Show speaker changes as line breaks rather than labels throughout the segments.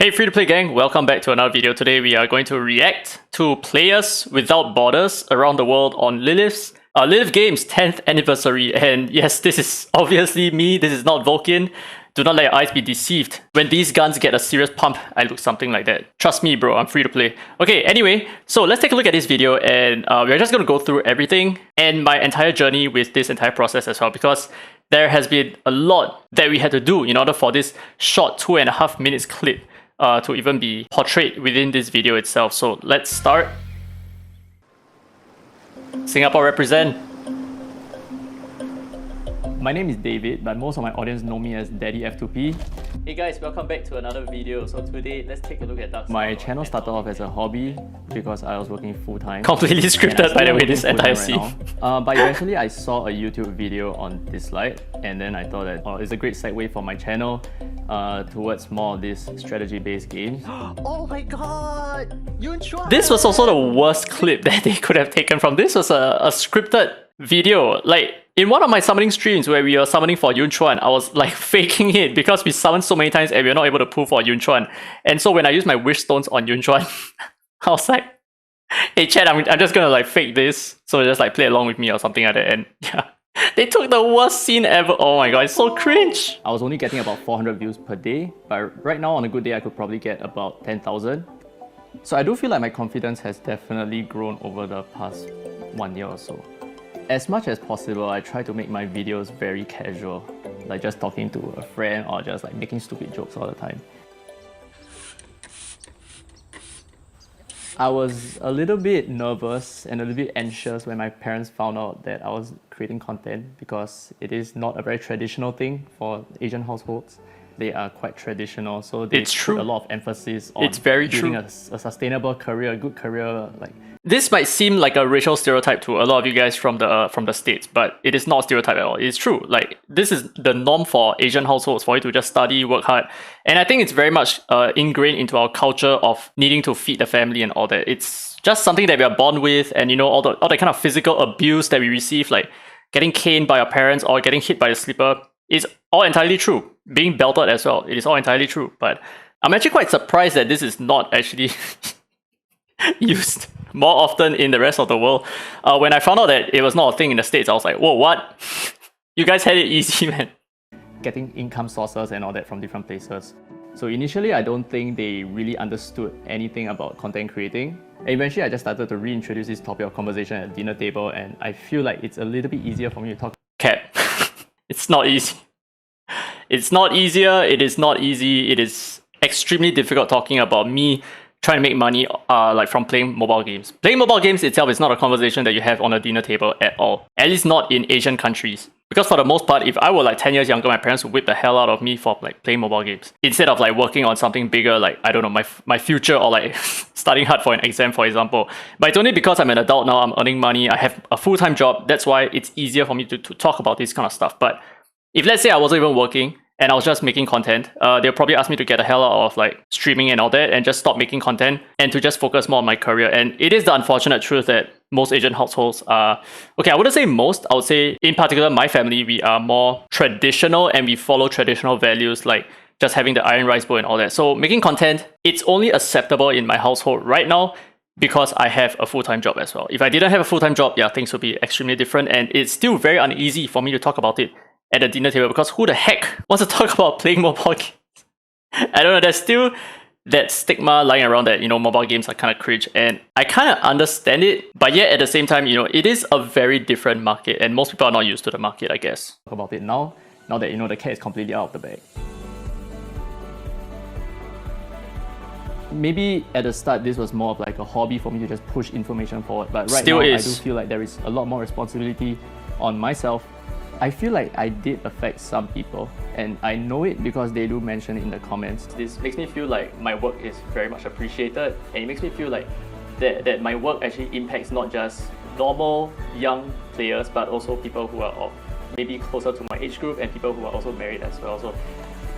Hey free-to-play gang, welcome back to another video. Today we are going to react to Players Without Borders around the world on Lilith's Lilith Games 10th anniversary. And yes, this is obviously me, this is not Vulcan. Do not let your eyes be deceived. When these guns get a serious pump, I look something like that. Trust me bro, I'm free to play. Okay, anyway, so let's take a look at this video and we're just going to go through everything and my entire journey with this entire process as well, because there has been a lot that we had to do in order for this short 2.5 minutes clip to even be portrayed within this video itself. So let's start. Singapore represent. My name is David, but most of my audience know me as DADDYF2P. Hey guys, welcome back to another video. So today, let's take a look at Dark. My channel started off as a hobby because I was working full-time. Completely scripted, by the way, this entire scene. But eventually I saw a YouTube video on Dislyte, and then I thought that it's a great segue for my channel towards more of these strategy-based games.
Oh my god!
This was also the worst clip that they could have taken from. This was a scripted video. Like, in one of my summoning streams where we were summoning for Yun Chuan, I was like faking it because we summoned so many times and we were not able to pull for Yun Chuan. And so when I used my wish stones on Yun Chuan, I was like, hey chat, I'm just gonna like fake this. So just like play along with me or something like that. And yeah, they took the worst scene ever. Oh my god, it's so cringe. I was only getting about 400 views per day, but right now on a good day I could probably get about 10,000. So I do feel like my confidence has definitely grown over the past 1 year or so. As much as possible, I try to make my videos very casual, like just talking to a friend or just like making stupid jokes all the time. I was a little bit nervous and a little bit anxious when my parents found out that I was creating content, because it is not a very traditional thing for Asian households. They are quite traditional, so they put a lot of emphasis on building a sustainable career, a good career. Like, this might seem like a racial stereotype to a lot of you guys from the States, but it is not a stereotype at all. It's true. Like, this is the norm for Asian households, for you to just study, work hard. And I think it's very much ingrained into our culture of needing to feed the family and all that. It's just something that we are born with, and you know, all the kind of physical abuse that we receive, like getting caned by our parents or getting hit by a slipper, is all entirely true. Being belted as well, it is all entirely true. But I'm actually quite surprised that this is not actually used more often in the rest of the world. When I found out that it was not a thing in the States, I was like, whoa, what? You guys had it easy, man. Getting income sources and all that from different places. So initially, I don't think they really understood anything about content creating. And eventually, I just started to reintroduce this topic of conversation at the dinner table, and I feel like it's a little bit easier for me to talk. Cat. It's not easy. It's not easier, it is not easy, it is extremely difficult talking about me trying to make money like from playing mobile games. Playing mobile games itself is not a conversation that you have on a dinner table at all. At least not in Asian countries. Because for the most part, if I were like 10 years younger, my parents would whip the hell out of me for like playing mobile games. Instead of like working on something bigger, like, I don't know, my future, or like studying hard for an exam, for example. But it's only because I'm an adult now, I'm earning money, I have a full-time job, that's why it's easier for me to talk about this kind of stuff. But if let's say I wasn't even working and I was just making content, they'll probably ask me to get the hell out of like streaming and all that and just stop making content and to just focus more on my career. And it is the unfortunate truth that most Asian households are, okay, I wouldn't say most, I would say in particular my family, we are more traditional and we follow traditional values like just having the iron rice bowl and all that. So making content, it's only acceptable in my household right now because I have a full-time job as well. If I didn't have a full-time job, yeah, things would be extremely different, and it's still very uneasy for me to talk about it at the dinner table, because who the heck wants to talk about playing mobile games? I don't know, there's still that stigma lying around that, you know, mobile games are kind of cringe, and I kind of understand it, but yet at the same time, you know, it is a very different market and most people are not used to the market, I guess. Talk about it now that, you know, the cat is completely out of the bag. Maybe at the start this was more of like a hobby for me to just push information forward, but right now I do feel like there is a lot more responsibility on myself. I feel like I did affect some people, and I know it because they do mention it in the comments. This makes me feel like my work is very much appreciated, and it makes me feel like that my work actually impacts not just normal young players, but also people who are maybe closer to my age group and people who are also married as well. So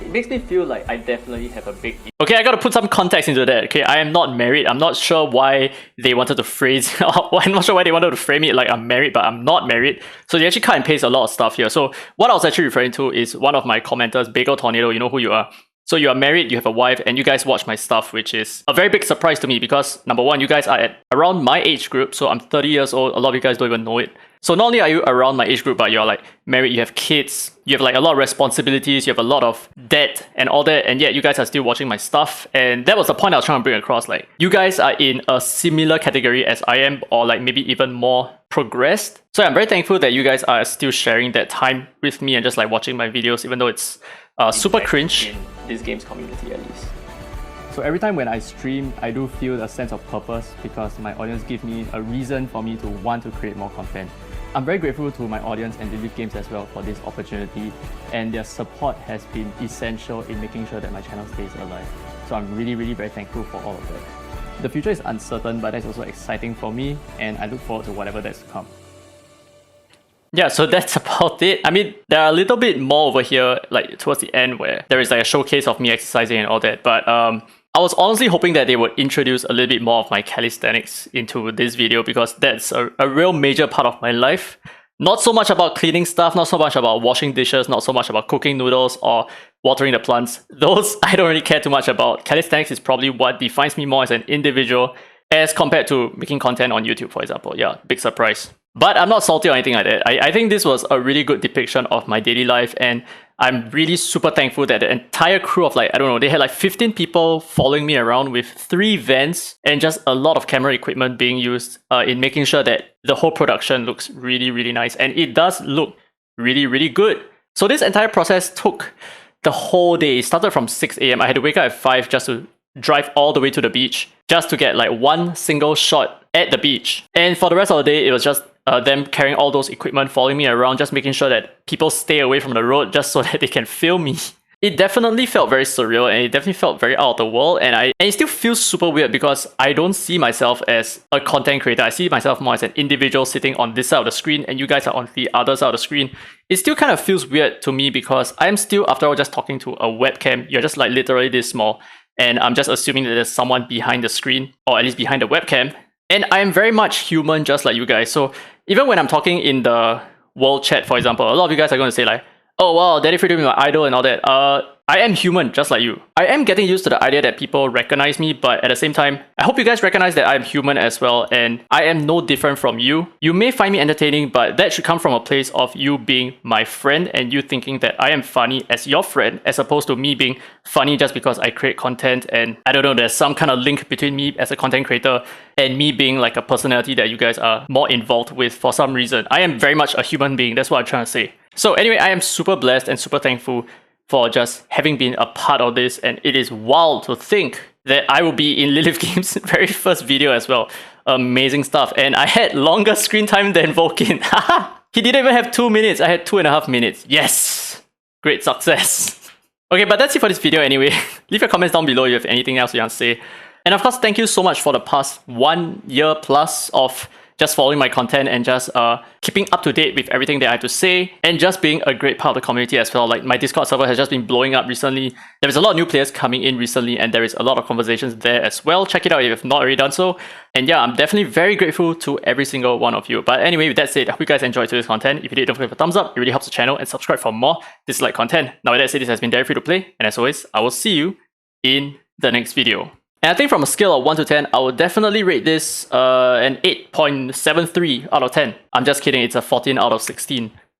it makes me feel like I definitely have a big... Okay, I gotta put some context into that. Okay, I am not married. I'm not sure why they wanted to phrase... I'm not sure why they wanted to frame it like I'm married, but I'm not married. So they actually cut and paste a lot of stuff here. So what I was actually referring to is one of my commenters, Bagel Tornado, you know who you are. So you are married, you have a wife, and you guys watch my stuff, which is a very big surprise to me because number one, you guys are at around my age group. So I'm 30 years old. A lot of you guys don't even know it. So not only are you around my age group, but you're like married, you have kids, you have like a lot of responsibilities, you have a lot of debt and all that, and yet you guys are still watching my stuff. And that was the point I was trying to bring across. Like, you guys are in a similar category as I am, or like maybe even more progressed. So I'm very thankful that you guys are still sharing that time with me and just like watching my videos, even though it's super cringe. In this games community at least. So every time when I stream, I do feel a sense of purpose because my audience give me a reason for me to want to create more content. I'm very grateful to my audience and Lilith Games as well for this opportunity, and their support has been essential in making sure that my channel stays alive. So I'm really very thankful for all of that. The future is uncertain, but that's also exciting for me, and I look forward to whatever that's to come. Yeah, so that's about it. I mean, there are a little bit more over here, like towards the end, where there is like a showcase of me exercising and all that. But I was honestly hoping that they would introduce a little bit more of my calisthenics into this video because that's a real major part of my life. Not so much about cleaning stuff, not so much about washing dishes, not so much about cooking noodles or watering the plants. Those I don't really care too much about. Calisthenics is probably what defines me more as an individual as compared to making content on YouTube, for example. Yeah, big surprise. But I'm not salty or anything like that. I think this was a really good depiction of my daily life, and I'm really super thankful that the entire crew of like, I don't know, they had like 15 people following me around with 3 vans and just a lot of camera equipment being used in making sure that the whole production looks really nice. And it does look really good. So this entire process took the whole day. It started from 6 a.m. I had to wake up at 5 just to drive all the way to the beach just to get like one single shot at the beach. And for the rest of the day, it was just them carrying all those equipment, following me around, just making sure that people stay away from the road just so that they can film me. It definitely felt very surreal, and it definitely felt very out of the world, and it still feels super weird because I don't see myself as a content creator. I see myself more as an individual sitting on this side of the screen and you guys are on the other side of the screen. It still kind of feels weird to me because I'm still, after all, just talking to a webcam. You're just like literally this small, and I'm just assuming that there's someone behind the screen, or at least behind the webcam. And I'm very much human just like you guys. So even when I'm talking in the world chat, for example, a lot of you guys are going to say like, oh wow, DADDYF2P is my idol and all that. I am human just like you. I am getting used to the idea that people recognize me, but at the same time, I hope you guys recognize that I am human as well, and I am no different from you. You may find me entertaining, but that should come from a place of you being my friend and you thinking that I am funny as your friend, as opposed to me being funny just because I create content and I don't know, there's some kind of link between me as a content creator and me being like a personality that you guys are more involved with for some reason. I am very much a human being, that's what I'm trying to say. So anyway, I am super blessed and super thankful for just having been a part of this, and it is wild to think that I will be in Lilith Games' very first video as well. Amazing stuff, and I had longer screen time than Vulcan. He didn't even have 2 minutes, I had 2.5 minutes. Yes! Great success. Okay, but that's it for this video anyway. Leave your comments down below if you have anything else you want to say. And of course, thank you so much for the past 1 year plus of just following my content and just keeping up to date with everything that I have to say, and just being a great part of the community as well. Like, my Discord server has just been blowing up recently. There is a lot of new players coming in recently, and there is a lot of conversations there as well. Check it out if you have not already done so. And yeah, I'm definitely very grateful to every single one of you. But anyway, with that said, I hope you guys enjoyed today's content. If you did, don't forget to thumbs up. It really helps the channel, and subscribe for more Dislyte content. Now with that said, this has been DADDYF2P, and as always, I will see you in the next video. And I think from a scale of 1 to 10, I would definitely rate this an 8.73 out of 10. I'm just kidding, it's a 14 out of 16.